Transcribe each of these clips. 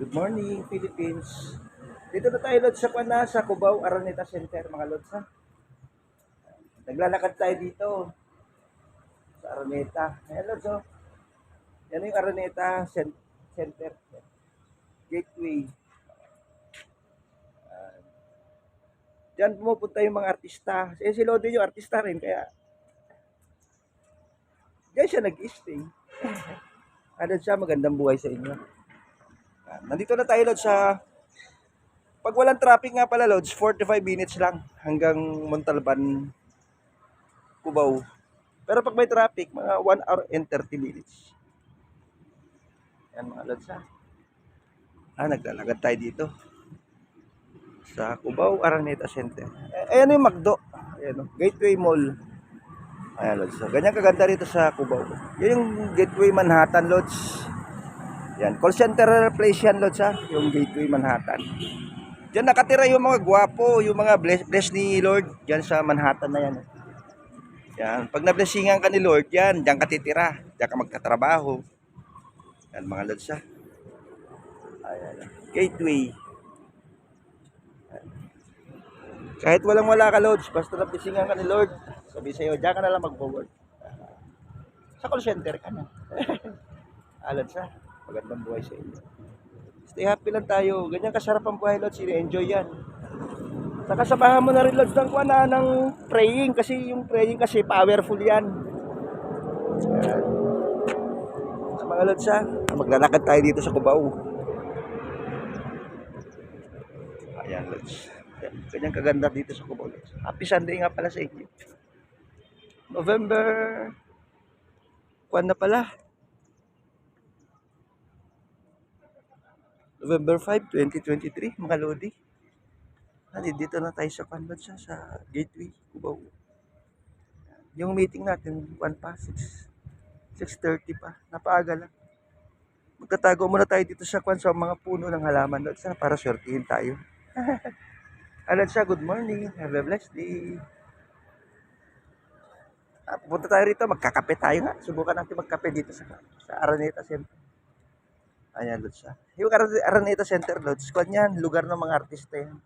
Good morning, Philippines. Dito na tayo, Lods, sa Cubao, Araneta Center, mga Lods, ha? Naglalakad tayo dito sa Araneta. Ayan, Lods, oh. Yan yung Center, Gateway. Diyan pumupunta yung mga artista. Si Lodi yung artista rin, kaya diyan siya nag-stay. Ano siya, magandang buhay sa inyo. Nandito na tayo, Lods, sa... Pag walang traffic nga pala, Lods, 45 minutes lang hanggang Montalban, Cubao. Pero pag may traffic, mga 1 hour and 30 minutes. Yan mga lods, ha. Naglalakad tayo dito sa Cubao Araneta Center. Ayan yung McDo. Ayan, Gateway Mall. Ayan lods. So, ganyan kaganda rito sa Cubao. Yan yung Gateway Manhattan lods. Yan, call center place yan lods, ha. Yung Gateway Manhattan. Diyan nakatira yung mga gwapo, yung mga bless ni Lord. Diyan sa Manhattan na yan. Yan, pag na-blessingan ka ni Lord, yan, diyan ka titira. Diyan ka magtatrabaho. Yan mga lods, ha. Ayan. Gateway. Kahit walang wala ka, Lods, basta napisingan ka ni Lord, sabi sa'yo, diyan ka na lang mag-forward. Sa call center ka na. Alad sa, magandang buhay sa inyo. Stay happy lang tayo. Ganyan kasarap ang buhay, Lods. Enjoy yan. Saka sabahan mo na rin, Lods, ng praying. Kasi yung praying kasi powerful yan. Ayan. Sa mga Lods, ha, maglalakad tayo dito sa Cubao. Ayan, Lods. Ganyan kaganda dito sa Cubao. Happy Sunday nga pala sa inyo. November 1 na pala. November 5, 2023, mga Lodi. Dito na tayo sa Kanlod sa Gateway, Cubao. Yung meeting natin, 1 pa, 6:30 pa. Napaaga lang. Magtatago muna tayo dito sa mga puno ng halaman Lod, para swertihin tayo. Alad siya, good morning. Have a blessed day. Pupunta tayo rito, magkakape tayo nga. Subukan natin magkape dito sa Araneta Center. Ayan, Lods. Yung Araneta Center, Lods, kwan yan, lugar ng mga artista yan.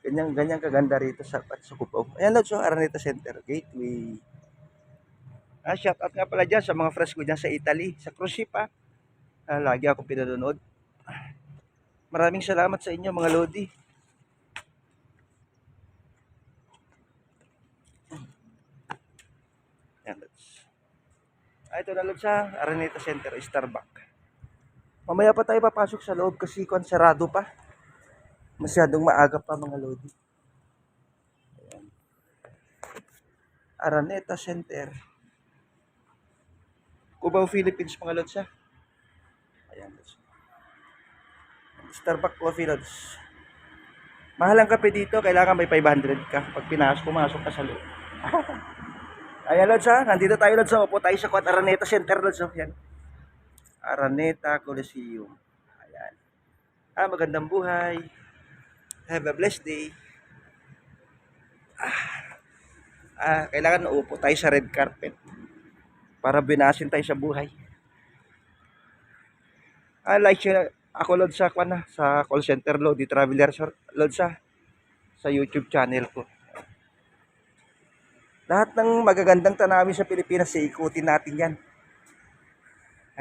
Ganyan kaganda rito sa Cubao. Ayan, Lods, Araneta Center, Gateway. Shout out nga pala dyan sa mga friends ko dyan sa Italy, sa cruise ship, ha. Lagi ako pinanonood. Maraming salamat sa inyo, mga Lodi. Ayan, Lods. Ito na, Lods, Araneta Center, Starbucks. Mamaya pa tayo papasok sa loob kasi sarado pa. Masyadong maaga pa, mga Lodi. Ayan. Araneta Center, Cubao, Philippines, mga Lods, ha. Ayan, Lods. Starbucks coffee, Lods. Mahal ang kape dito, kailangan may 500 ka pag pumasok ka sa loob. Ayan, Lods, ha. Nandito tayo, Lods. Upo tayo sa Araneta Center, Lods. Yan. Araneta Coliseum. Ayan. Magandang buhay. Have a blessed day. Kailangan upo tayo sa red carpet para binasin tayo sa buhay. Like siya ako, Lods, sa call center, Lodi Traveler, Lods, sa YouTube channel ko. Lahat ng magagandang tanawin sa Pilipinas, ikutin natin yan.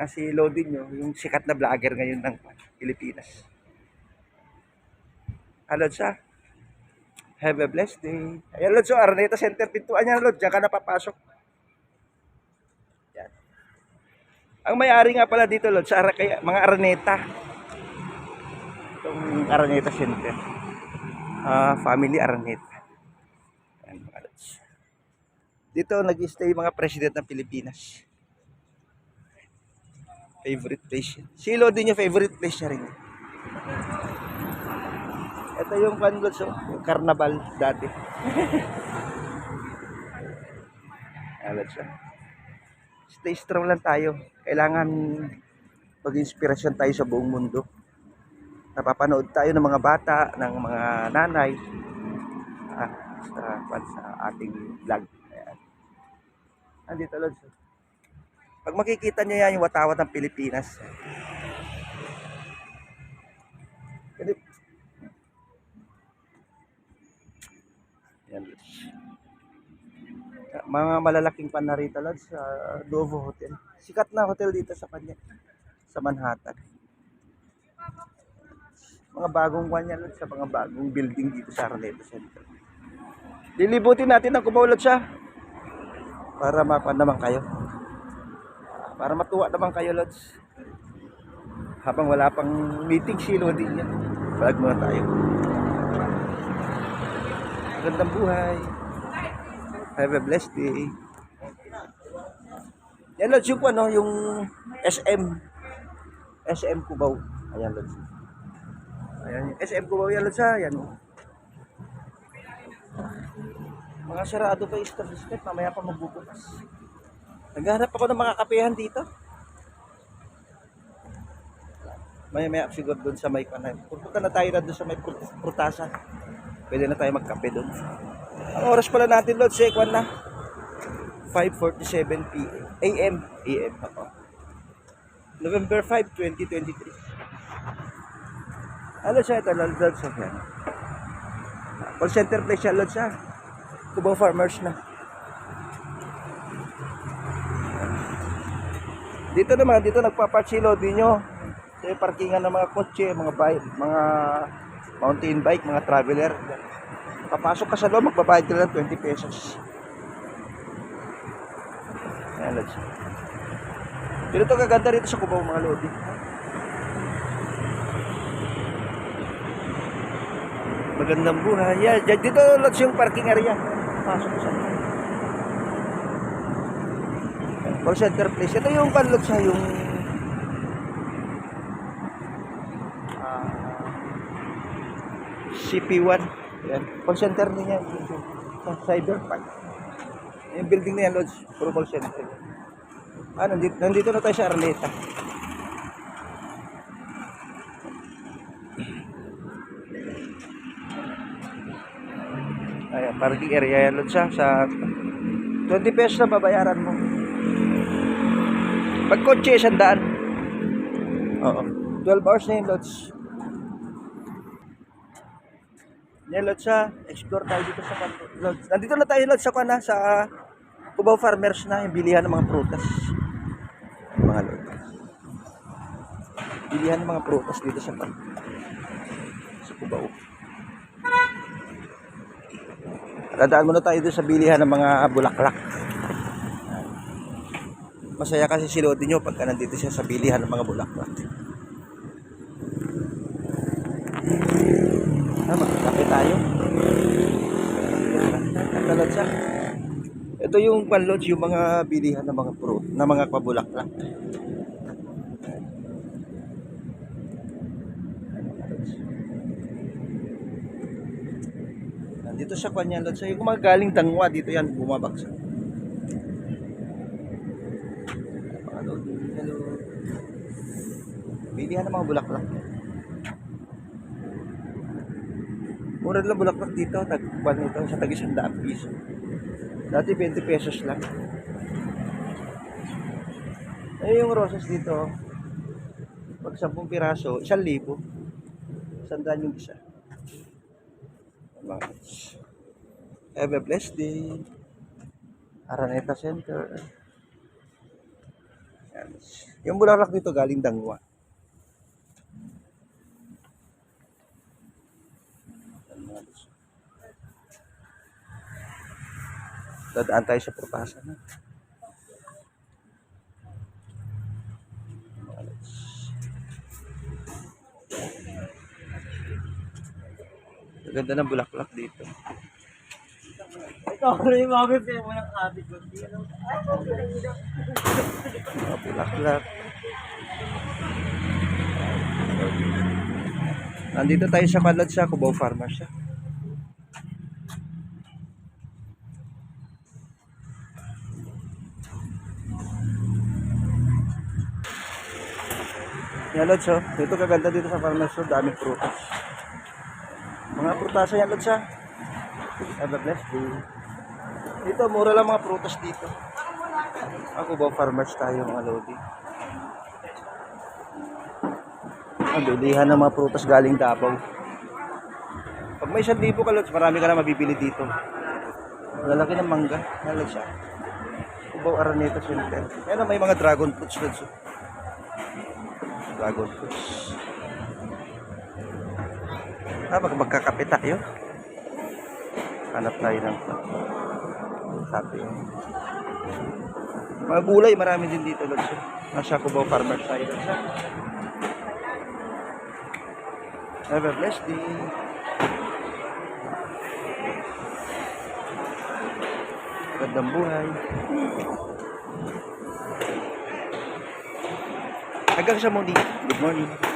Si Lodi nyo, yung sikat na vlogger ngayon ng Pilipinas. Lods, have a blessed day. Ayan, Lods, Araneta Center, pintuan yan, Lods, diyan ka na papasok. Yan. Ang may-ari nga pala dito, Lods, sa mga Araneta. Itong Araneta Center. Family Araneta. Ayan, mga Lods. Dito nag-stay mga president ng Pilipinas. Favorite place yan. Si Lodi niya, favorite place niya rin. Ito yung Lods, yung carnival dati. Lods, stay strong lang tayo. Kailangan mag-inspirasyon tayo sa buong mundo. Napapanood tayo ng mga bata, ng mga nanay sa ating vlog. Ayan. Andito, Lods. Pag makikita niyo yan, yung watawat ng Pilipinas. Yan. Mga malalaking panarita Lods sa Dovo Hotel. Sikat na hotel dito sa kanya, sa Manhattan. Mga bagong kanya Lods, sa mga bagong building dito sa Araneta Center. Lilibutin natin ang Cubao Lods siya. Para mapan naman kayo. Para matuwa naman kayo Lods. Habang wala pang meeting si Lodi niya. Balag muna tayo. Magandang buhay. Have a blessed day. Yan Lods yung ano, yung SM Cubao. Ayan Lods. Ayan yung SM Cubao yan Lods ha. Ayan. Mga sarado pa establishment, mamaya pa magbubukas. Naghahanap ako ng mga kapehan dito. Maya siguro doon sa may kanay. Pupunta na tayo na doon sa may prutasa. Pwede na tayo magkape doon. Ang oras pala natin Lord, sekwan na. 5:47 p.m. AM. Ako. November 5, 2023. Ano siya ito, Lord sa yan. Call center place siya, Lord siya. Cubao Farmers na. Dito naman, dito nagpa-park si Lodi nyo. Sa parkingan ng mga kotse, mga bike, mga mountain bike, mga traveler. Papasok ka sa loob, magbabayad ka lang 20 pesos. Ayan, Lods. Dito to kaganda rito sa Cubao, mga Lodi. Magandang buhay. Yeah, dito Lods yung parking area. Pasok sa call center place. Ito yung Lods sa yung CP1. Yan. Call center niya sa Cyberpark. Yung building na yan, Lods. Puro call center. Nandito na tayo sa Araneta. Ayan, parking area yan, Lods. Sa 20 pesos na babayaran mo. Pag kotse, 100. Oo. 12 hours na yun, Lods. Yan, Lods, explore tayo dito sa Lods. Nandito na tayo, Lods, sa Cubao Farmers na, yung bilihan ng mga prutas. Mga Lods. Bilihan ng mga prutas dito sa Cubao. Dadaan muna tayo dito sa bilihan ng mga bulaklak. Masaya kasi si Lodi nyo pagka nandito siya sa bilihan ng mga bulaklak. Magkakape tayo. Lods, ito yung Lods, yung mga bilihan ng mga fruit, ng mga pabulaklak. Nandito sa kanya Lods, yung mga galing Dangwa dito yan bumabagsak. Hello. Bilihan ng mga bulaklak. Mura lang bulaklak dito, tagpuan nito sa tag-100 piso. Dati 20 pesos lang. Eh yung roses dito, pag 10 piraso, 1,000. 100 yung isa. Have a blessed day. Araneta Center. Yan. Yung bulaklak dito galing Dangwa. Dadaan tayo sa prutasa na. Ganda ng bulaklak dito. Ito, ano yung mga bebe mo ng kabit ko? Mga bulaklak. Nandito tayo sa Lods sa Cubao Farmers siya. Yan Lods, dito kaganda dito sa Farmers, daming prutas. Mga prutasa yan Lods. Have a blessed day. Dito mura lang mga prutas dito. Ako ba farmers tayo mga lodi? Ang bilihan ng mga prutas galing Davao. Pag may 1,000 ka lods, marami ka na mabibili dito. Lalaki ng mangga. Malag siya. Cubao Araneta Center. Ayan may mga dragon fruits lods. Oh. Dragon fruits. Baka magkakape tayo. Hanap tayo ng sabi. Mga gulay, marami din dito lods. Oh. Nasa Cubao Farmers tayo lods. Have a blessed day. Gandang buhay. Hanggang sa muli. Good morning.